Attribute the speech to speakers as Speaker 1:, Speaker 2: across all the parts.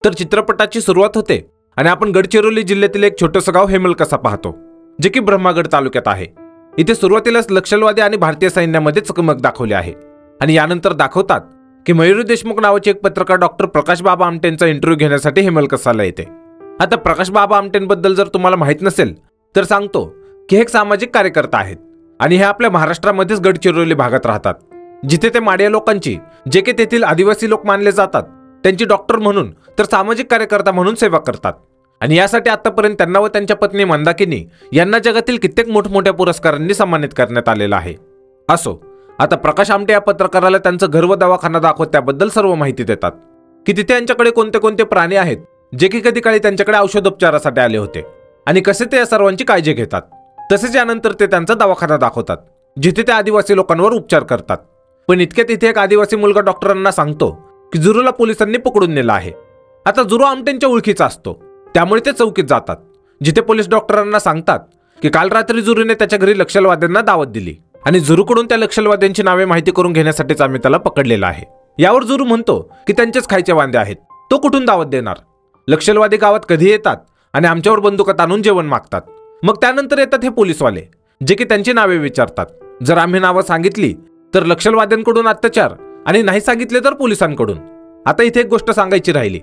Speaker 1: तर चित्रपटाची सुरुवात होते आणि आपण गडचिरोली जिल्ह्यातील एक छोटंसं गाव हेमलकसा पाहतो, जे की ब्रह्मागड तालुक्यात आहे. इथे सुरुवातीलाच नक्षलवादी आणि भारतीय सैन्यामध्ये चकमक दाखवली आहे आणि यानंतर दाखवतात की मयुरी देशमुख नावाचे एक पत्रकार डॉक्टर प्रकाश बाबा आमटेंचा इंटरव्ह्यू घेण्यासाठी हेमलकसाला येते. आता प्रकाश बाबा आमटेंबद्दल जर तुम्हाला माहित नसेल तर सांगतो की हे एक सामाजिक कार्यकर्ता आहेत आणि हे आपल्या महाराष्ट्रामध्येच गडचिरोली भागात राहतात, जिथे ते माडिया लोकांची, जे की तेथील आदिवासी लोक मानले जातात, त्यांची डॉक्टर म्हणून तर सामाजिक कार्यकर्ता म्हणून सेवा करतात. आणि यासाठी आतापर्यंत त्यांना व त्यांच्या पत्नी मंदाकिनी यांना जगातील कित्येक मोठमोठ्या पुरस्कारांनी सन्मानित करण्यात आलेलं आहे. असो, आता प्रकाश आमटे या पत्रकाराला त्यांचं घर व दवाखाना दाखवत त्याबद्दल सर्व माहिती देतात की तिथे यांच्याकडे कोणते कोणते प्राणी आहेत जे की कधी काळी त्यांच्याकडे औषधोपचारासाठी आले होते आणि कसे ते या सर्वांची काळजी घेतात. तसेच यानंतर ते त्यांचा दवाखाना दाखवतात, जिथे ते आदिवासी लोकांवर उपचार करतात. पण इतक्यात इथे एक आदिवासी मुलगा डॉक्टरांना सांगतो की जुरूला पोलिसांनी पकडून नेलं आहे. आता जुरू आमटेंच्या ओळखीचा असतो, त्यामुळे ते चौकीत जातात, जिथे पोलीस डॉक्टरांना सांगतात की काल रात्री जुरूने त्याच्या घरी नक्षलवाद्यांना दावत दिली आणि जुरूकडून त्या नक्षलवाद्यांची नावे माहिती करून घेण्यासाठीच आम्ही त्याला पकडलेला आहे. यावर जुरू म्हणतो की त्यांचेच खायचे वांदे आहेत, तो कुठून दावत देणार? नक्षलवादी गावात कधी येतात आणि आमच्यावर बंदुका आणून जेवण मागतात. मग त्यानंतर येतात हे पोलीसवाले, जे की त्यांची नावे विचारतात. जर आम्ही नावं सांगितली तर नक्षलवाद्यांकडून अत्याचार आणि नाही सांगितले तर पोलिसांकडून. आता इथे एक गोष्ट सांगायची राहिली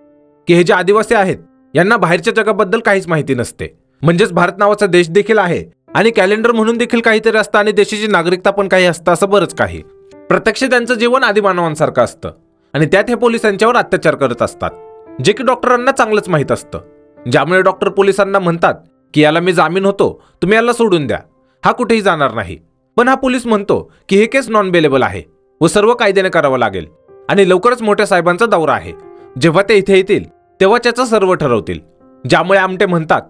Speaker 1: की हे जे आदिवासी आहेत यांना बाहेरच्या जगाबद्दल काहीच माहिती नसते. म्हणजेच भारत नावाचा देश देखील आहे आणि कॅलेंडर म्हणून देखील काहीतरी असतं आणि देशाची नागरिकता पण काही असतं, असं बरंच काही. प्रत्यक्ष त्यांचं जीवन आदिमानवांसारखं असतं आणि त्यात हे पोलीस यांच्यावर अत्याचार करत असतात, जे की डॉक्टरांना चांगलंच माहीत असतं. ज्यामुळे डॉक्टर पोलिसांना म्हणतात की याला मी जामीन होतो, तुम्ही याला सोडून द्या, हा कुठेही जाणार नाही. पण हा पोलीस म्हणतो की हे केस नॉन बेलेबल आहे व सर्व कायद्याने करावं लागेल आणि लवकरच मोठ्या साहेबांचा दौरा आहे, जेव्हा ते इथे येतील तेव्हा त्याचं सर्व ठरवतील. ज्यामुळे आमटे म्हणतात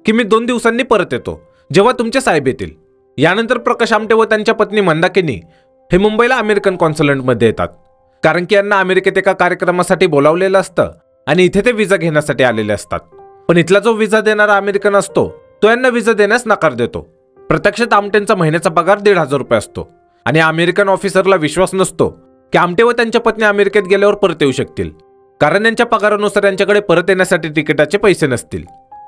Speaker 1: की मी 2 दिवसांनी परत येतो, जेव्हा तुमचे साहेब येतील. यानंतर प्रकाश आमटे व त्यांच्या पत्नी मंदाकिनी हे मुंबईला अमेरिकन कॉन्सुलेटमध्ये येतात, कारण की यांना अमेरिकेत एका कार्यक्रमासाठी बोलावलेलं असतं आणि इथे ते व्हिसा घेण्यासाठी आलेले असतात. पण इथला जो व्हिसा देणारा अमेरिकन असतो तो यांना व्हिसा देण्यास नकार देतो. प्रत्यक्षात आमटेंचा महिन्याचा पगार 1,500 रुपये असतो आणि अमेरिकन ऑफिसरला विश्वास नसतो की आमटे व त्यांच्या पत्नी अमेरिकेत गेल्यावर परत येऊ शकतील, कारण यांच्या पगारानुसार यांच्याकडे परत येण्यासाठी तिकिटाचे पैसे नसतील.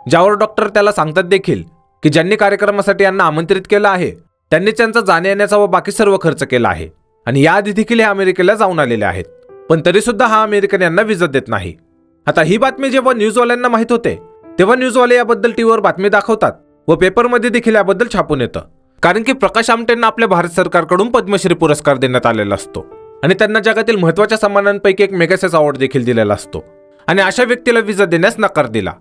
Speaker 1: ज्यावर डॉक्टर त्याला सांगतात देखील की ज्यांनी कार्यक्रमासाठी यांना आमंत्रित केलं आहे त्यांनी त्यांचा जाण्या येण्याचा व बाकी सर्व खर्च केला आहे आणि याआधी देखील हे अमेरिकेला जाऊन आलेले आहेत, पण तरी सुद्धा हा अमेरिकन यांना व्हिसा देत नाही. आता ही बातमी जेव्हा न्यूजवाल्यांना माहित होते तेव्हा न्यूजवाले याबद्दल टीव्हीवर बातमी दाखवतात व पेपरमध्ये देखील याबद्दल छापून येतं, कारण की प्रकाश आमटेंना आपल्या भारत सरकारकडून पद्मश्री पुरस्कार देण्यात आलेला असतो आणि त्यांना जगातील महत्त्वाच्या सन्मानांपैकी एक मेगासेस अवॉर्ड देखील दिलेला असतो आणि अशा व्यक्तीला व्हिसा देण्यास नकार दिला.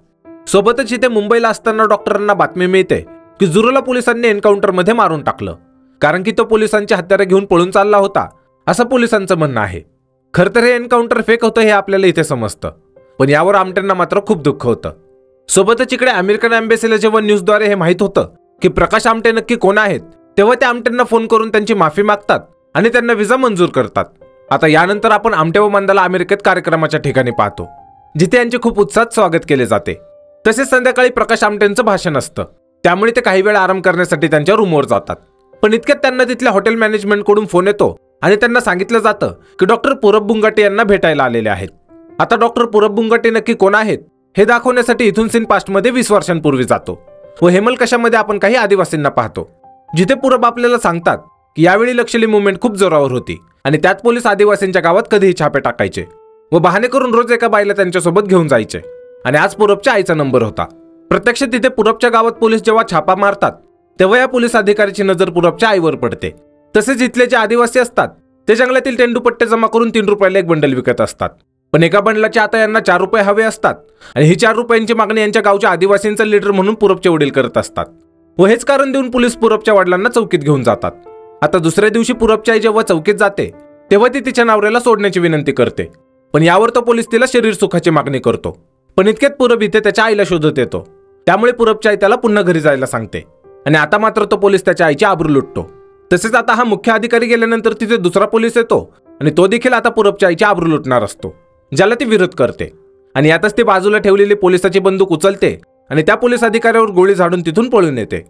Speaker 1: सोबतच इथे मुंबईला असताना डॉक्टरांना बातमी मिळते की जुरूला पोलिसांनी एन्काउंटरमध्ये मारून टाकलं, कारण की तो पोलिसांची हत्यारे घेऊन पळून चालला होता, असं पोलिसांचं म्हणणं आहे. खरं तर हे एन्काउंटर फेक होतं हे आपल्याला इथे समजतं, पण यावर आमटेंना मात्र खूप दुःख होतं. सोबतच इकडे अमेरिकन एम्बेसीला जेव्हा न्यूजद्वारे हे माहीत होतं की प्रकाश आमटे नक्की कोण आहेत, तेव्हा ते आमटेंना फोन करून त्यांची माफी मागतात आणि त्यांना व्हिसा मंजूर करतात. आता यानंतर आपण आमटे व मंदाला अमेरिकेत कार्यक्रमाच्या ठिकाणी पाहतो, जिथे यांचे खूप उत्साहात स्वागत केले जाते. तसेच संध्याकाळी प्रकाश आमटेंचं भाषण असतं, त्यामुळे ते काही वेळ आराम करण्यासाठी त्यांच्या रूमवर जातात. पण इतक्यात त्यांना तिथल्या हॉटेल मॅनेजमेंटकडून फोन येतो आणि त्यांना सांगितलं जातं की डॉक्टर पूरब बुंगाटे यांना भेटायला आलेले आहेत. आता डॉक्टर पूरब बुंगाटे नक्की कोण आहेत हे दाखवण्यासाठी इथून सीन पास्टमध्ये 20 वर्षांपूर्वी जातो व हेमलकशामध्ये आपण काही आदिवासींना पाहतो, जिथे पूरब आपल्याला सांगतात की यावेळी नक्षली मुवमेंट खूप जोरावर होती आणि त्यात पोलीस आदिवासींच्या गावात कधीही छापे टाकायचे व बहाणे करून रोज एका बाईला त्यांच्यासोबत घेऊन जायचे आणि आज पूरबच्या आईचा नंबर होता. प्रत्यक्ष तिथे पूरबच्या गावात पोलीस जेव्हा छापा मारतात तेव्हा या पोलीस अधिकाऱ्याची नजर पूरबच्या आईवर पडते. तसेच इथले जे आदिवासी असतात ते जंगलातील तेंडूपट्टे जमा करून 3 रुपयाला एक बंडल विकत असतात, पण एका बंडलाचे आता यांना 4 रुपये हवे असतात आणि ही 4 रुपयांची मागणी यांच्या गावच्या आदिवासींचा लीडर म्हणून पूरबचे वडील करत असतात व हेच कारण देऊन पोलीस पूरबच्या वडिलांना चौकीत घेऊन जातात. आता दुसऱ्या दिवशी पूरबची आई जेव्हा चौकीत जाते तेव्हा ती तिच्या नवऱ्याला सोडण्याची विनंती करते, पण यावर तो पोलीस तिला शरीर सुखाची मागणी करतो. पण इतक्यात पूरब इथे त्याच्या आईला शोधत येतो, त्यामुळे पूरबची आई त्याला पुन्हा घरी जायला सांगते आणि आता मात्र तो पोलीस त्याच्या आईची आबरू लुटतो. तसेच आता हा मुख्य अधिकारी गेल्यानंतर तिथे दुसरा पोलीस येतो आणि तो देखील आता पूरबच्या आईची आबरू लुटणार असतो, ज्याला ती विरोध करते आणि यातच ती बाजूला ठेवलेली पोलिसाची बंदूक उचलते आणि त्या पोलीस अधिकाऱ्यावर गोळी झाडून तिथून पळून येते.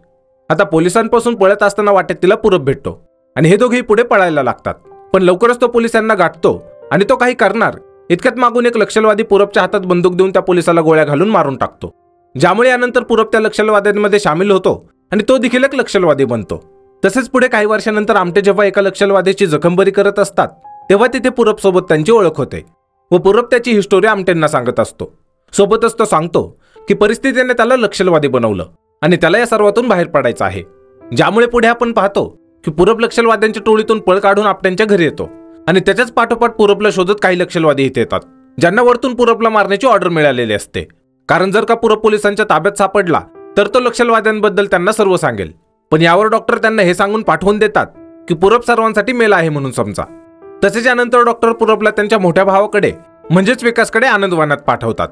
Speaker 1: आता पोलिसांपासून पळत असताना वाटेत तिला पूरब भेटतो आणि हे दोघेही पुढे पळायला लागतात, पण लवकरच तो पोलिसांना गाठतो आणि तो काही करणार इतक्यात मागून एक नक्षलवादी पूरबच्या हातात बंदूक देऊन त्या पोलिसाला गोळ्या घालून मारून टाकतो, ज्यामुळे यानंतर पूरब त्या नक्षलवाद्यांमध्ये सामील होतो आणि तो देखील एक नक्षलवादी बनतो. तसेच पुढे काही वर्षानंतर आमटे जेव्हा एका नक्षलवाद्याची जखम बरी करत असतात तेव्हा तिथे पूरब सोबत त्यांची ओळख होते व पूरब त्याची ही स्टोरी आमटेंना सांगत असतो. सोबतच तो सांगतो की परिस्थितीने त्याला नक्षलवादी बनवलं आणि त्याला या सर्वातून बाहेर पडायचं आहे, ज्यामुळे पुढे आपण पाहतो की पूरब नक्षलवाद्यांच्या टोळीतून पळ काढून आपट्यांच्या घरी येतो आणि त्याच्याच पाठोपाठ पूरबला शोधत काही नक्षलवादी इथे येतात, ज्यांना वरतून पूरबला मारण्याची ऑर्डर मिळालेली असते. कारण जर का पूरब पोलिसांच्या ताब्यात सापडला तर तो नक्षलवाद्यांबद्दल त्यांना सर्व सांगेल. पण यावर डॉक्टर त्यांना हे सांगून पाठवून देतात की पूरब सर्वांसाठी मेला आहे म्हणून समजा. तसेच यानंतर डॉक्टर पूरबला त्यांच्या मोठ्या भावाकडे म्हणजेच विकासकडे आनंदवनात पाठवतात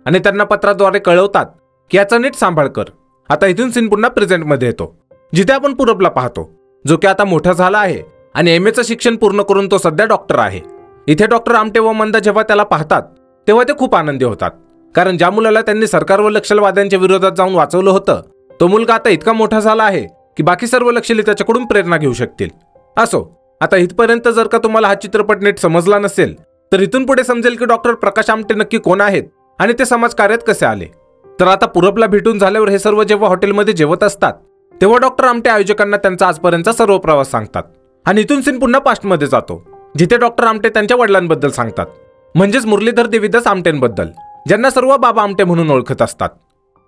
Speaker 1: आणि त्यांना पत्राद्वारे कळवतात की याचा नीट सांभाळ कर. आता इथून सीन पुन्हा प्रेझेंटमध्ये येतो, जिथे आपण पूरबला पाहतो, जो की आता मोठा झाला आहे आणि MA चं शिक्षण पूर्ण करून तो सध्या डॉक्टर आहे. इथे डॉक्टर आमटे व मंदा जेव्हा त्याला पाहतात तेव्हा ते खूप आनंदी होतात, कारण ज्या मुलाला त्यांनी सरकार व नक्षलवाद्यांच्या विरोधात जाऊन वाचवलं होतं तो मुलगा आता इतका मोठा झाला आहे की बाकी सर्व नक्षली त्याच्याकडून प्रेरणा घेऊ शकतील. असो, आता इथपर्यंत जर का तुम्हाला हा चित्रपट नीट समजला नसेल तर इथून पुढे समजेल की डॉक्टर प्रकाश आमटे नक्की कोण आहेत आणि ते समाजकार्यात कसे आले. तर आता पूरबला भेटून झाल्यावर हे सर्व जेव्हा हॉटेलमध्ये जेवत असतात तेव्हा डॉक्टर आमटे आयोजकांना त्यांचा आजपर्यंतचा सर्व प्रवास सांगतात आणि इथून सीन पुन्हा पास्टमध्ये जातो, जिथे डॉक्टर आमटे त्यांच्या वडिलांबद्दल सांगतात, म्हणजेच मुरलीधर देवीदास आमटेंबद्दल, ज्यांना सर्व बाबा आमटे म्हणून ओळखत असतात.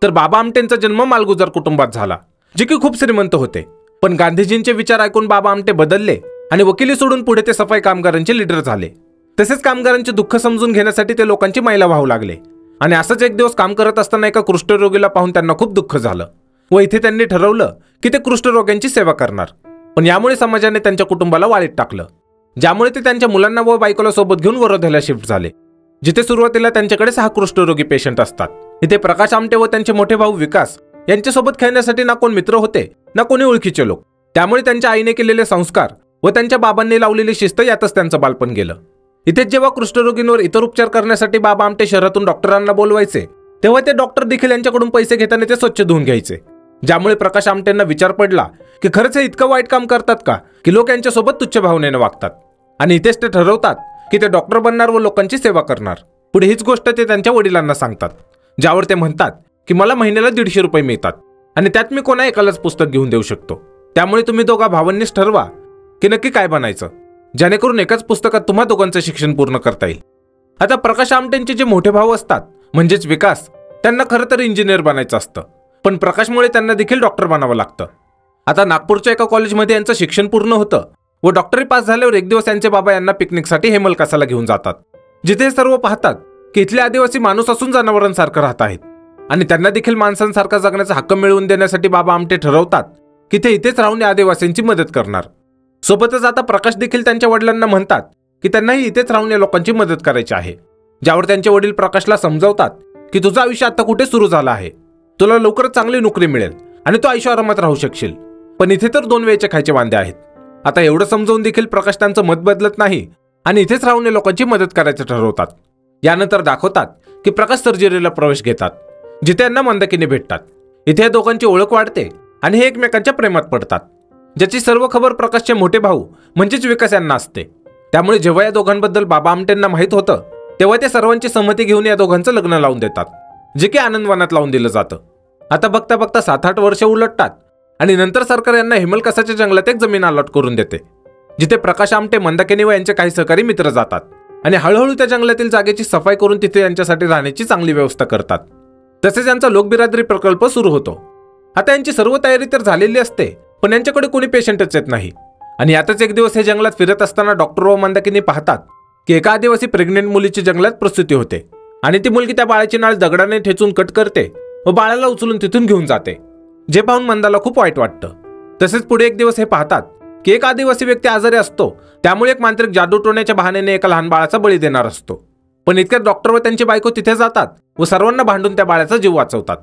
Speaker 1: तर बाबा आमटेंचा जन्म मालगुजार कुटुंबात झाला, जे की खूप श्रीमंत होते. पण गांधीजींचे विचार ऐकून बाबा आमटे बदलले आणि वकिली सोडून पुढे ते सफाई कामगारांचे लीडर झाले. तसेच कामगारांचे दुःख समजून घेण्यासाठी ते लोकांची मैला वाहू लागले. आणि असंच एक दिवस काम करत असताना एका कुष्ठरोगीला पाहून त्यांना खूप दुःख झालं व इथे त्यांनी ठरवलं की ते कुष्ठरोग्यांची सेवा करणार. पण यामुळे समाजाने त्यांच्या कुटुंबाला वाळीत टाकलं, ज्यामुळे ते त्यांच्या मुलांना व बायकोला सोबत घेऊन वर्ध्याला शिफ्ट झाले, जिथे सुरुवातीला त्यांच्याकडे 6 कुष्ठरोगी पेशंट असतात. इथे प्रकाश आमटे व त्यांचे मोठे भाऊ विकास यांच्यासोबत खेळण्यासाठी ना कोण मित्र होते ना कोणी ओळखीचे लोक, त्यामुळे त्यांच्या आईने केलेले संस्कार व त्यांच्या बाबांनी लावलेली शिस्त यातच त्यांचं बालपण गेलं. इथेच जेव्हा कुष्ठरोगींवर इतर उपचार करण्यासाठी बाबा आमटे शहरातून डॉक्टरांना बोलवायचे तेव्हा ते डॉक्टर देखील यांच्याकडून पैसे घेताना ते स्वच्छ धुवून घ्यायचे, ज्यामुळे प्रकाश आमटेंना विचार पडला की खरंच हे इतकं वाईट काम करतात का की लोक यांच्यासोबत तुच्छ भावनेने वागतात. आणि इथेच ते ठरवतात की ते डॉक्टर बनणार व लोकांची सेवा करणार. पुढे हीच गोष्ट ते त्यांच्या वडिलांना सांगतात, ज्यावर ते म्हणतात की मला महिन्याला 150 रुपये मिळतात आणि त्यात मी कोणा एकालाच पुस्तक घेऊन देऊ शकतो. त्यामुळे तुम्ही दोघा भावांनीच ठरवा की नक्की काय बनायचं, जेणेकरून एकाच पुस्तकात तुम्हा दोघांचं शिक्षण पूर्ण करता येईल. आता प्रकाश आमटेंचे जे मोठे भाऊ असतात म्हणजेच विकास, त्यांना खरं तर इंजिनियर बनायचं असतं, पण प्रकाशमुळे त्यांना देखील डॉक्टर बनावं लागतं. आता नागपूरच्या एका कॉलेजमध्ये यांचं शिक्षण पूर्ण होतं व डॉक्टरी पास झाल्यावर एक दिवस यांचे बाबा यांना पिकनिकसाठी हेमलकसाला घेऊन जातात, जिथे सर्व पाहतात की इथले आदिवासी माणूस असून जनावरांसारखं राहत आहेत आणि त्यांना देखील माणसांसारखा जगण्याचा हक्क मिळवून देण्यासाठी बाबा आमटे ठरवतात की ते इथेच राहून या आदिवासींची मदत करणार. सोबतच आता प्रकाश देखील त्यांच्या वडिलांना म्हणतात की त्यांनाही इथेच राहून या लोकांची मदत करायची आहे, ज्यावर त्यांचे वडील प्रकाशला समजावतात की तुझं आयुष्य आता कुठे सुरू झालं आहे, तुला लवकरच चांगली नोकरी मिळेल आणि तू आयुष्यारामात राहू शकशील, पण इथे तर 2 वेळचे खायचे वांदे आहेत. आता एवढं समजावून देखील प्रकाश त्यांचं मत बदलत नाही आणि इथेच राहून या लोकांची मदत करायचं ठरवतात. यानंतर दाखवतात की प्रकाश सर्जरीला प्रवेश घेतात, जिथे यांना मंदाकिनी भेटतात. इथे या दोघांची ओळख वाढते आणि हे एकमेकांच्या प्रेमात पडतात, ज्याची सर्व खबर प्रकाशचे मोठे भाऊ म्हणजेच विकास यांना असते. त्यामुळे जेव्हा या दोघांबद्दल बाबा आमटेंना माहीत होतं तेव्हा ते सर्वांची संमती घेऊन या दोघांचं लग्न लावून देतात, जे की आनंदवनात लावून दिलं जातं. आता बघता बघता 7-8 वर्ष उलटतात आणि नंतर सरकार यांना हेमलकसाच्या जंगलात एक जमीन अलॉट करून देते, जिथे प्रकाश आमटे, मंदाकिनी व यांचे काही सहकारी मित्र जातात आणि हळूहळू त्या जंगलातील जागेची सफाई करून तिथे यांच्यासाठी राहण्याची चांगली व्यवस्था करतात. तसेच यांचा लोकबिरादरी प्रकल्प सुरू होतो. आता यांची सर्व तयारी तर झालेली असते, पण यांच्याकडे कोणी पेशंटच येत नाही. आणि यातच एक दिवस हे जंगलात फिरत असताना डॉक्टर व मंदाकिनी पाहतात की एका आदिवासी प्रेग्नेंट मुलीची जंगलात प्रसूती होते आणि ती मुलगी त्या बाळाची नाळ दगडाने ठेचून कट करते व बाळाला उचलून तिथून घेऊन जाते, जे पाहून मंदाला खूप वाईट वाटतं. तसेच पुढे एक दिवस हे पाहतात की एक आदिवासी व्यक्ती आजारी असतो, त्यामुळे एक मांत्रिक जादू टोण्याच्या बहाण्याने एका लहान बाळाचा बळी देणार असतो. पण इतक्यात डॉक्टर व त्यांची बायको तिथे जातात व सर्वांना भांडून त्या बाळाचा जीव वाचवतात.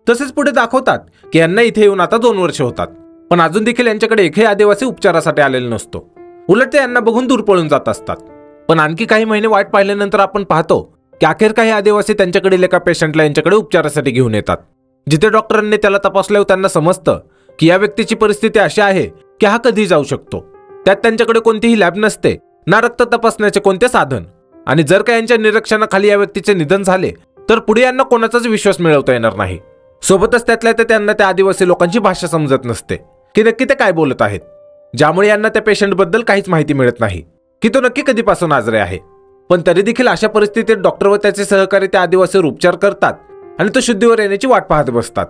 Speaker 1: तसेच पुढे दाखवतात की यांना इथे येऊन आता 2 वर्ष होतात, पण अजून देखील यांच्याकडे एकही आदिवासी उपचारासाठी आलेला नसतो. उलट ते यांना बघून दूर पळून जात असतात. पण आणखी काही महिने वाट पाहिल्यानंतर आपण पाहतो की अखेर काही आदिवासी त्यांच्याकडील एका पेशंटला यांच्याकडे उपचारासाठी घेऊन येतात, जिथे डॉक्टरांनी त्याला तपासल्यावर त्यांना समजतं की या व्यक्तीची परिस्थिती अशी आहे की हा कधी जाऊ शकतो. त्यात त्यांच्याकडे कोणतीही लॅब नसते ना रक्त तपासण्याचे कोणते साधन. पण इतक्यात डॉक्टर व त्यांची बायको तिथे जातात व सर्वांना भांडून त्या बाळाचा जीव वाचवतात. तसेच पुढे दाखवतात की यांना इथे येऊन आता 2 वर्ष होतात, पण अजून देखील यांच्याकडे एकही आदिवासी त्यांच्याकडील एका पेशंटला यांच्याकडे उपचारासाठी घेऊन येतात, जिथे डॉक्टरांनी त्याला तपासल्यावर त्यांना समजतं की हा कधी जाऊ शकतो. त्यात त्यांच्याकडे कोणतीही लॅब नसते ना रक्त तपासण्याचे कोणते साधन. आणि जर का यांच्या निरीक्षणाखाली या व्यक्तीचे निधन झाले तर पुढे यांना कोणाचाच विश्वास मिळवता येणार नाही. सोबतच त्यातल्या त्यांना त्या आदिवासी लोकांची भाषा समजत नसते की नक्की ते काय बोलत आहेत, ज्यामुळे यांना त्या पेशंटबद्दल काहीच माहिती मिळत नाही की तो नक्की कधीपासून आजारी आहे. पण तरी देखील अशा परिस्थितीत डॉक्टर व त्याचे सहकारी त्या आदिवासीवर उपचार करतात आणि तो शुद्धीवर येण्याची वाट पाहत बसतात.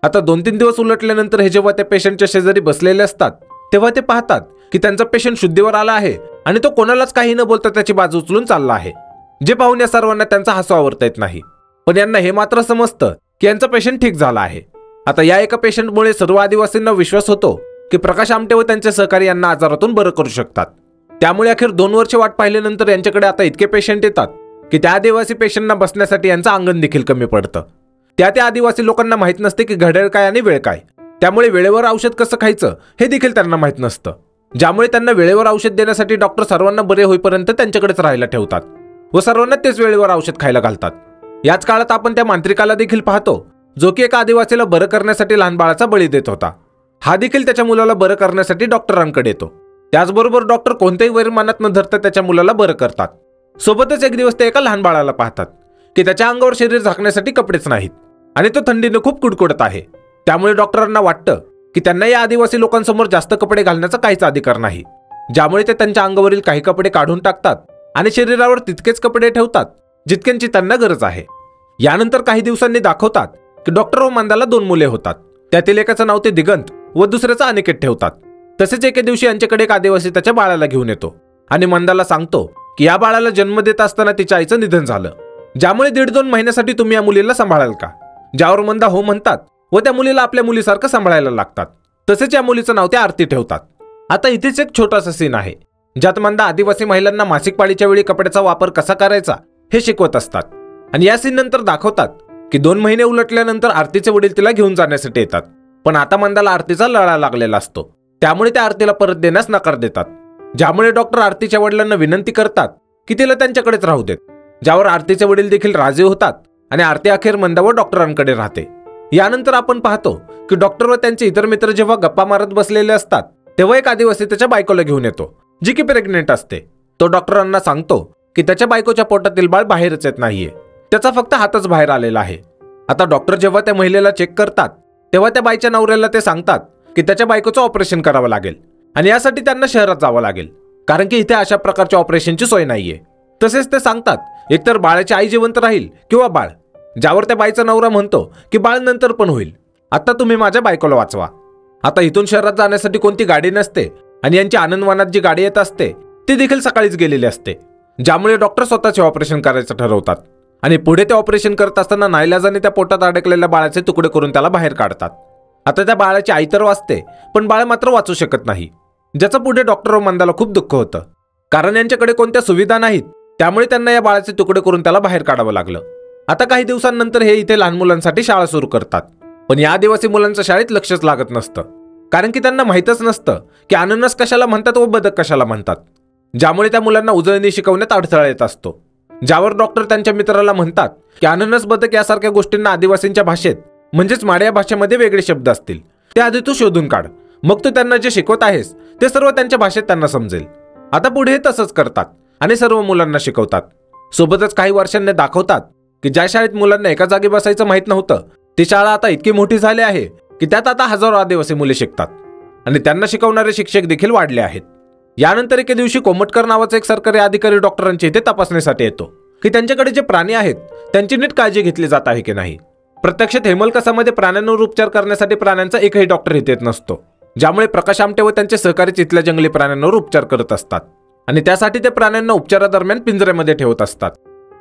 Speaker 1: आता 2-3 दिवस उलटल्यानंतर हे जेव्हा त्या पेशंटच्या शेजारी बसलेले असतात तेव्हा ते पाहतात की त्यांचा पेशंट शुद्धीवर आला आहे आणि तो कोणालाच काही न बोलता त्याची बाजू उचलून चालला आहे, जे पाहून या सर्वांना त्यांचा हसू आवरता येत नाही. पण यांना हे मात्र समजतं की यांचा पेशंट ठीक झाला आहे. आता या एका पेशंटमुळे सर्व आदिवासींना विश्वास होतो की प्रकाश आमटे व त्यांचे सहकारी यांना आजारातून बरं करू शकतात. त्यामुळे अखेर 2 वर्ष वाट पाहिल्यानंतर यांच्याकडे आता इतके पेशंट येतात की त्या आदिवासी पेशंटना बसण्यासाठी यांचं अंगण देखील कमी पडतं. त्या आदिवासी लोकांना माहीत नसते की घड्याळ काय आणि वेळ काय, त्यामुळे वेळेवर औषध कसं खायचं हे देखील त्यांना माहीत नसतं, ज्यामुळे त्यांना वेळेवर औषध देण्यासाठी डॉक्टर सर्वांना बरे होईपर्यंत त्यांच्याकडेच राहायला ठेवतात व सर्वांना तेच वेळेवर औषध खायला घालतात. याच काळात आपण त्या मांत्रिकाला देखील पाहतो जो की एका आदिवासीला बरं करण्यासाठी लहान बाळाचा बळी देत होता. हा देखील त्याच्या मुलाला बरं करण्यासाठी डॉक्टरांकडे येतो. त्याचबरोबर डॉक्टर कोणत्याही वैरमानात न धरता त्याच्या मुलाला बरं करतात. सोबतच एक दिवस ते एका लहान बाळाला पाहतात की त्याच्या अंगावर शरीर झाकण्यासाठी कपडेच नाहीत आणि तो थंडीने खूप कुडकुडत आहे. त्यामुळे डॉक्टरांना वाटतं की त्यांना या आदिवासी लोकांसमोर जास्त कपडे घालण्याचा काहीच अधिकार नाही, ज्यामुळे ते त्यांच्या अंगावरील काही कपडे काढून टाकतात आणि शरीरावर तितकेच कपडे ठेवतात जितक्यांची त्यांना गरज आहे. यानंतर काही दिवसांनी दाखवतात की डॉक्टर व मंदाला 2 मुले होतात. त्यातील एकाचं नाव ते दिगंत व दुसऱ्याचं अनिकेत ठेवतात. तसेच एके दिवशी यांच्याकडे एक आदिवासी त्याच्या बाळाला घेऊन येतो आणि मंदाला सांगतो की या बाळाला जन्म देत असताना तिच्या आईचं निधन झालं, ज्यामुळे 1.5-2 महिन्यासाठी तुम्ही या मुलीला सांभाळाल का? ज्यावर मंदा हो म्हणतात व त्या मुलीला आपल्या मुलीसारखं सांभाळायला लागतात. तसेच या मुलीचं नाव ते आरती ठेवतात. आता इथेच एक छोटासा सीन आहे ज्यात मंदा आदिवासी महिलांना मासिक पाळीच्या वेळी कपड्याचा वापर कसा करायचा हे शिकवत असतात. आणि या सीन नंतर दाखवतात की 2 महिने उलटल्यानंतर आरतीचे वडील तिला घेऊन जाण्यासाठी येतात. पण आता मंदाला आरतीचा लळा लागलेला असतो, त्यामुळे त्या आरतीला परत देण्यास नकार देतात, ज्यामुळे डॉक्टर आरतीच्या वडिलांना विनंती करतात की तिला त्यांच्याकडेच राहू देत. ज्यावर आरतीचे वडील देखील राजी होतात आणि आरती अखेर मंदा व डॉक्टरांकडे राहते. यानंतर आपण पाहतो की डॉक्टर व त्यांचे इतर मित्र जेव्हा गप्पा मारत बसलेले असतात तेव्हा एक आदिवासी त्याच्या बायकोला घेऊन येतो जी की प्रेग्नेंट असते. तो डॉक्टरांना सांगतो की त्याच्या बायकोच्या पोटातील बाळ बाहेरच येत नाहीये, त्याचा फक्त हातच बाहेर आलेला आहे. आता डॉक्टर जेव्हा त्या महिलेला चेक करतात तेव्हा त्या बाईच्या नवऱ्याला ते सांगतात की त्याच्या बायकोचं ऑपरेशन करावं लागेल आणि यासाठी त्यांना शहरात जावं लागेल, कारण की इथे अशा प्रकारच्या ऑपरेशनची सोय नाहीये. तसेच ते सांगतात एकतर बाळाची आई जिवंत राहील किंवा बाळ, ज्यावर त्या बाईचा नवरा म्हणतो की बाळ नंतर पण होईल, आता तुम्ही माझ्या बायकोला वाचवा. आता इथून शहरात जाण्यासाठी कोणती गाडी नसते आणि यांची आनंदवनात जी गाडी येत असते ती देखील सकाळीच गेलेली असते, ज्यामुळे डॉक्टर स्वतःचे ऑपरेशन करायचं ठरवतात आणि पुढे ते ऑपरेशन करत असताना नाईलाजाने त्या पोटात अडकलेल्या बाळाचे तुकडे करून त्याला बाहेर काढतात. आता त्या बाळाची आई तर वाचते पण बाळ मात्र वाचू शकत नाही, ज्याचं पुढे डॉक्टर व मंदाला खूप दुःख होतं, कारण यांच्याकडे कोणत्या सुविधा नाहीत, त्यामुळे त्यांना या बाळाचे तुकडे करून त्याला बाहेर काढावं लागलं. आता काही दिवसांनंतर हे इथे लहान मुलांसाठी शाळा सुरू करतात, पण या आदिवासी मुलांचं शाळेत लक्षच लागत नसतं, कारण की त्यांना माहीतच नसतं की अननस कशाला म्हणतात व बदक कशाला म्हणतात, ज्यामुळे त्या मुलांना उजळणी शिकवण्यात अडथळा येत असतो. ज्यावर डॉक्टर त्यांच्या मित्राला म्हणतात की अननस बदक यासारख्या गोष्टींना आदिवासींच्या भाषेत म्हणजेच माड्या भाषेमध्ये वेगळे शब्द असतील, ते आधी तू शोधून काढ, मग तू त्यांना जे शिकवत आहेस ते सर्व त्यांच्या भाषेत त्यांना समजेल. आता पुढे तसंच करतात आणि सर्व मुलांना शिकवतात. सोबतच काही वर्षांनी दाखवतात की ज्या शाळेत मुलांना एका जागी बसायचं माहीत नव्हतं ती शाळा आता इतकी मोठी झाली आहे की त्यात आता हजारो आदिवासी मुले शिकतात आणि त्यांना शिकवणारे शिक्षक देखील वाढले आहेत. यानंतर एके दिवशी कोमटकर नावाचा एक सरकारी अधिकारी डॉक्टरांच्या इथे तपासणीसाठी येतो की त्यांच्याकडे जे प्राणी आहेत त्यांची नीट काळजी घेतली जात आहे की नाही. प्रत्यक्षात हेमलकसामध्ये प्राण्यांवर उपचार करण्यासाठी प्राण्यांचा एकही डॉक्टर इथे येत नसतो, ज्यामुळे प्रकाश आमटे व त्यांचे सहकारी तिथल्या जंगली प्राण्यांवर उपचार करत असतात आणि त्यासाठी ते प्राण्यांना उपचारादरम्यान पिंजऱ्यामध्ये ठेवत असतात.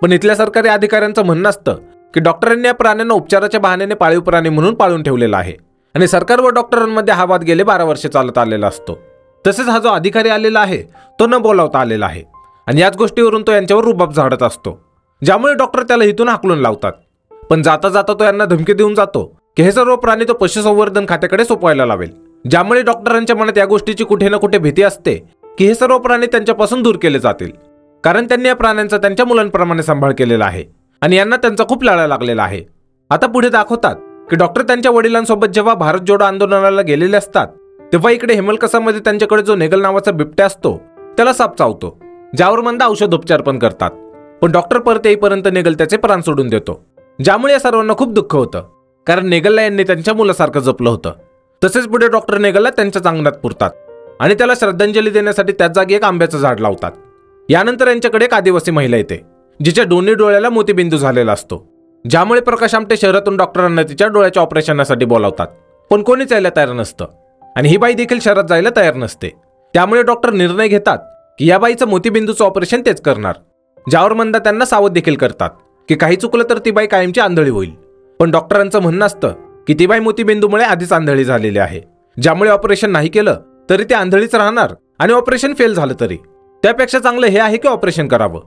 Speaker 1: पण इथल्या सरकारी अधिकाऱ्यांचं म्हणणं असतं की डॉक्टरांनी या प्राण्यांना उपचाराच्या बहाण्याने पाळीव प्राणी म्हणून पाळून ठेवलेला आहे आणि सरकार व डॉक्टरांमध्ये हा वाद गेले 12 वर्षे चालत आलेला असतो. तसेच हा जो अधिकारी आलेला आहे तो न बोलावता आलेला आहे आणि याच गोष्टीवरून तो यांच्यावर रुबाब झाडत असतो, ज्यामुळे डॉक्टर त्याला इथून हाकलून लावतात. पण जाता जाता तो यांना धमकी देऊन जातो की हे सर्व प्राणी तो पशुसंवर्धन खात्याकडे सोपवायला लावेल, ज्यामुळे डॉक्टरांच्या मनात या गोष्टीची कुठे ना कुठे भीती असते की हे सर्व प्राणी त्यांच्यापासून दूर केले जातील, कारण त्यांनी या प्राण्यांचा त्यांच्या मुलांप्रमाणे सांभाळ केलेला आहे आणि यांना त्यांचा खूप लळा लागलेला आहे. आता पुढे दाखवतात की डॉक्टर त्यांच्या वडिलांसोबत जेव्हा भारत जोडो आंदोलनाला गेलेले असतात तेव्हा इकडे हेमलकसामध्ये त्यांच्याकडे जो नेगल नावाचा बिबट्या असतो त्याला साप चावतो, ज्यावर मंदा औषधोपचार पण करतात पण डॉक्टर परत येईपर्यंत नेगल त्याचे प्राण सोडून देतो, ज्यामुळे या सर्वांना खूप दुःख होतं, कारण नेगलला यांनी त्यांच्या मुलासारखं जपलं होतं. तसेच पुढे डॉक्टर नेगलला त्यांच्याच अंगणात पुरतात आणि त्याला श्रद्धांजली देण्यासाठी त्याच जागी एक आंब्याचं झाड लावतात. यानंतर यांच्याकडे एक आदिवासी महिला येते, जिच्या दोन्ही डोळ्याला मोतीबिंदू झालेला असतो, ज्यामुळे प्रकाश आमटे शहरातून डॉक्टरांना तिच्या डोळ्याच्या ऑपरेशनसाठी बोलावतात. पण कोणीच यायला तयार नसतं आणि ही बाई देखील शहरात जायला तयार नसते. त्यामुळे डॉक्टर निर्णय घेतात की या बाईचं मोतीबिंदूचं ऑपरेशन तेच करणार, ज्यावर मंदा त्यांना सावध देखील करतात की काही चुकलं तर ती बाई कायमची आंधळी होईल. पण डॉक्टरांचं म्हणणं असतं की ती बाई मोतीबिंदूमुळे आधीच आंधळी झालेली आहे, ज्यामुळे ऑपरेशन नाही केलं तरी ती आंधळीच राहणार आणि ऑपरेशन फेल झालं तरी त्यापेक्षा चांगलं हे आहे की ऑपरेशन करावं.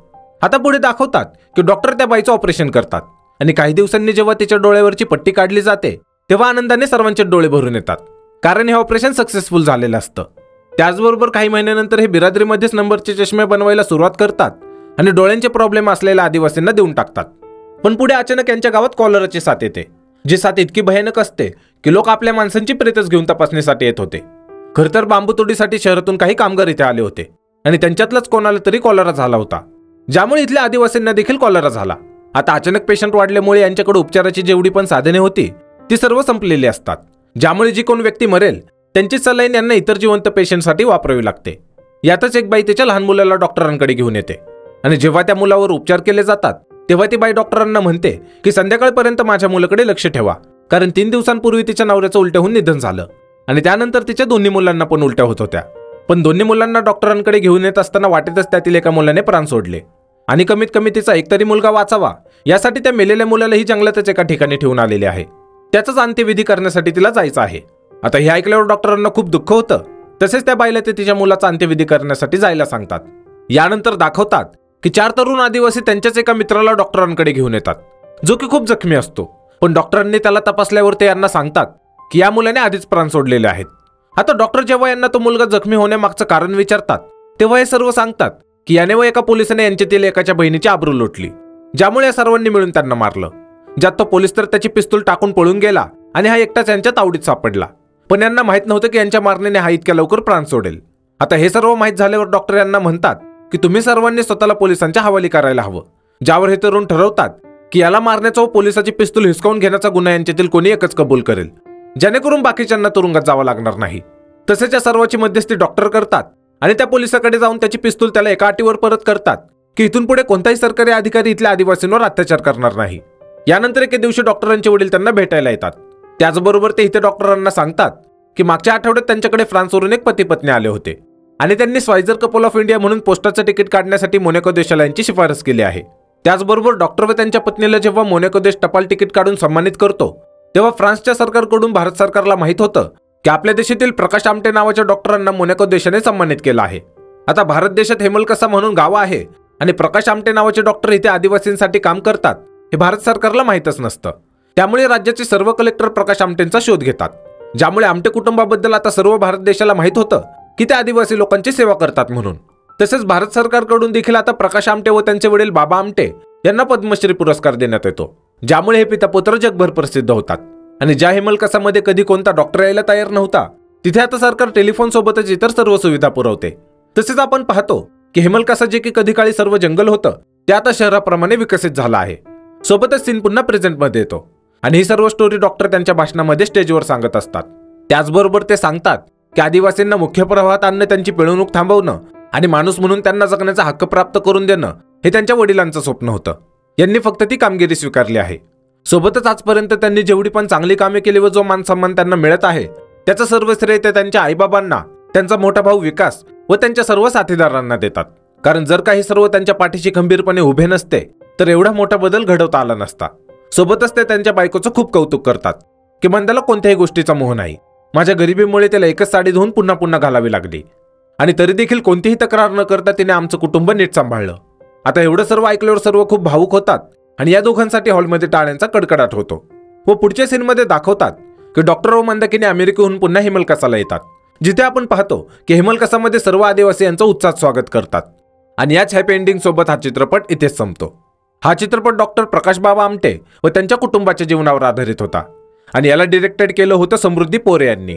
Speaker 1: आता पुढे दाखवतात की डॉक्टर त्या बाईचं ऑपरेशन करतात आणि काही दिवसांनी जेव्हा तिच्या डोळ्यावरची पट्टी काढली जाते तेव्हा आनंदाने सर्वांचे डोळे भरून येतात, कारण हे ऑपरेशन सक्सेसफुल झालेलं असतं. त्याचबरोबर काही महिन्यानंतर हे बिरादरीमध्येच नंबरचे चष्मे बनवायला सुरुवात करतात आणि डोळ्यांचे प्रॉब्लेम असलेल्या आदिवासींना देऊन टाकतात. पण पुढे अचानक यांच्या गावात कॉलराची साथ येते, जी साथ इतकी भयानक असते की लोक आपल्या माणसांची प्रेतच घेऊन तपासणीसाठी येत होते. खरं तर बांबू तोडीसाठी शहरातून काही कामगार इथे आले होते आणि त्यांच्यातलाच कोणाला तरी कॉलरा झाला होता, ज्यामुळे इथल्या आदिवासींना देखील कॉलरा झाला. आता अचानक पेशंट वाढल्यामुळे यांच्याकडे उपचाराची जेवढी पण साधने होती ती सर्व संपलेली असतात, ज्यामुळे जी कोण व्यक्ती मरेल त्यांची सलाईन यांना इतर जिवंत पेशंटसाठी वापरावी लागते. यातच एक बाई तिच्या लहान मुलाला डॉक्टरांकडे घेऊन येते आणि जेव्हा त्या मुलावर उपचार केले जातात तेव्हा ती बाई डॉक्टरांना म्हणते की संध्याकाळपर्यंत माझ्या मुलाकडे लक्ष ठेवा, कारण 3 दिवसांपूर्वी तिच्या नवऱ्याचं उलट्या होऊन निधन झालं आणि त्यानंतर तिच्या दोन्ही मुलांना पण उलट्या होत होत्या. पण दोन्ही मुलांना डॉक्टरांकडे घेऊन येत असताना वाटेतच त्यातील एका मुलाने प्राण सोडले आणि कमीत कमी तिचा एकतरी मुलगा वाचावा यासाठी त्या मेलेल्या मुलालाही जंगलातच एका ठिकाणी ठेवून आलेले आहे. त्याचाच अंत्यविधी करण्यासाठी तिला जायचं आहे. आता हे ऐकल्यावर डॉक्टरांना खूप दुःख होतं. तसेच त्या बाईला ते तिच्या मुलाचा अंत्यविधी करण्यासाठी जायला सांगतात. यानंतर दाखवतात की 4 तरुण आदिवासी त्यांच्याच एका मित्राला डॉक्टरांकडे घेऊन येतात, जो की खूप जखमी असतो. पण डॉक्टरांनी त्याला तपासल्यावर ते यांना सांगतात की या मुलाने आधीच प्राण सोडलेले आहेत. आता डॉक्टर जेव्हा यांना तो मुलगा जखमी होण्यामागचं कारण विचारतात तेव्हा हे सर्व सांगतात की याने व एका पोलिसाने यांच्यातील एकाच्या बहिणीची आबरू लुटली, ज्यामुळे या सर्वांनी मिळून त्यांना मारलं. ज्यात तो पोलीस तर त्याची पिस्तूल टाकून पळून गेला आणि हा एकटाच यांच्या तावडीत सापडला. पण यांना माहित नव्हतं की यांच्या मारण्याने हा इतक्या लवकर प्राण सोडेल. आता हे सर्व माहित झाल्यावर डॉक्टर यांना म्हणतात की तुम्ही सर्वांनी स्वतःला पोलिसांच्या हवाली करायला हवं, ज्यावर हे तरुण ठरवतात की याला मारण्याचा व पोलिसाची पिस्तूल हिसकावून घेण्याचा गुन्हा यांच्यातील कोणी एकच कबूल करेल, जेणेकरून बाकीच्यांना तुरुंगात जावं लागणार नाही. तसेच या सर्वांची मध्यस्थी डॉक्टर करतात आणि त्या पोलिसाकडे जाऊन त्याची पिस्तूल त्याला एका अटीवर परत करतात की इथून पुढे कोणताही सरकारी अधिकारी इथल्या आदिवासींवर अत्याचार करणार नाही. यानंतर एके दिवशी डॉक्टरांचे वडील त्यांना भेटायला येतात. त्याचबरोबर ते इथे डॉक्टरांना सांगतात की मागच्या आठवड्यात त्यांच्याकडे फ्रान्सवरून एक पती पत्नी आले होते आणि त्यांनी स्वायझर कपल ऑफ इंडिया म्हणून पोस्टाचं तिकीट काढण्यासाठी मोनॅको देशाला यांची शिफारस केली आहे. त्याचबरोबर डॉक्टर व त्यांच्या पत्नीला जेव्हा मोनॅको देश टपाल तिकीट काढून सन्मानित करतो तेव्हा फ्रान्सच्या सरकारकडून भारत सरकारला माहित होतं की आपल्या देशातील प्रकाश आमटे नावाच्या डॉक्टरांना मोनॅको देशाने सन्मानित केलं आहे. आता भारत देशात हेमलकसा म्हणून गाव आहे आणि प्रकाश आमटे नावाचे डॉक्टर इथे आदिवासींसाठी काम करतात हे भारत सरकारला माहीतच नसतं. त्यामुळे राज्याचे सर्व कलेक्टर प्रकाश आमटेंचा शोध घेतात, ज्यामुळे आमटे कुटुंबाबद्दल आता सर्व भारत देशाला माहीत होतं की ते आदिवासी लोकांची सेवा करतात म्हणून. तसेच भारत सरकारकडून देखील आता प्रकाश आमटे व त्यांचे वडील बाबा आमटे यांना पद्मश्री पुरस्कार देण्यात येतो, ज्यामुळे हे पिता पुत्र जगभर प्रसिद्ध होतात. आणि ज्या हेमलकसामध्ये कधी कोणता डॉक्टर यायला तयार नव्हता तिथे आता सरकार टेलिफोन सोबतच इतर सर्व सुविधा पुरवते. तसेच आपण पाहतो की हेमलकसा जे की कधी काळी सर्व जंगल होतं ते आता शहराप्रमाणे विकसित झालं आहे. सोबतच सीन पुन्हा प्रेझेंटमध्ये येतो आणि ही सर्व स्टोरी डॉक्टर त्यांच्या भाषणामध्ये स्टेजवर सांगत असतात. त्याचबरोबर ते सांगतात की आदिवासींना मुख्य प्रवाहात आणणं, त्यांची पिळवणूक थांबवणं आणि माणूस म्हणून त्यांना जगण्याचा हक्क प्राप्त करून देणं हे त्यांच्या वडिलांचं स्वप्न होतं. यांनी फक्त ती कामगिरी स्वीकारली आहे. सोबतच आजपर्यंत त्यांनी जेवढी पण चांगली कामे केली व जो मान सन्मान त्यांना मिळत आहे त्याचं सर्व श्रेय ते त्यांच्या आईबाबांना, त्यांचा मोठा भाऊ विकास व त्यांच्या सर्व साथीदारांना देतात. कारण जर काही सर्व त्यांच्या पाठीशी खंबीरपणे उभे नसते तर एवढा मोठा बदल घडवता आला नसता. सोबतच ते त्यांच्या बायकोचं खूप कौतुक करतात की मंदाला कोणत्याही गोष्टीचा मोह नाही. माझ्या गरिबीमुळे त्याला एकच साडी धुवून पुन्हा पुन्हा घालावी लागली आणि तरी देखील कोणतीही तक्रार न करता तिने आमचं कुटुंब नीट सांभाळलं. आता एवढं सर्व ऐकल्यावर सर्व खूप भावुक होतात आणि या दोघांसाठी हॉलमध्ये टाळ्यांचा कडकडाट होतो. व पुढच्या सीनमध्ये दाखवतात की डॉक्टर व मंदाकिनी अमेरिकेहून पुन्हा हेमलकसाला येतात, जिथे आपण पाहतो की हेमलकसामध्ये सर्व आदिवासी यांचं उत्साहात स्वागत करतात. आणि याच हॅपी एंडिंग सोबत हा चित्रपट इथेच संपतो. हा चित्रपट डॉक्टर प्रकाश बाबा आमटे व त्यांच्या कुटुंबाच्या जीवनावर आधारित होता आणि याला डिरेक्टेड केलं होतं समृद्धी पोरे यांनी.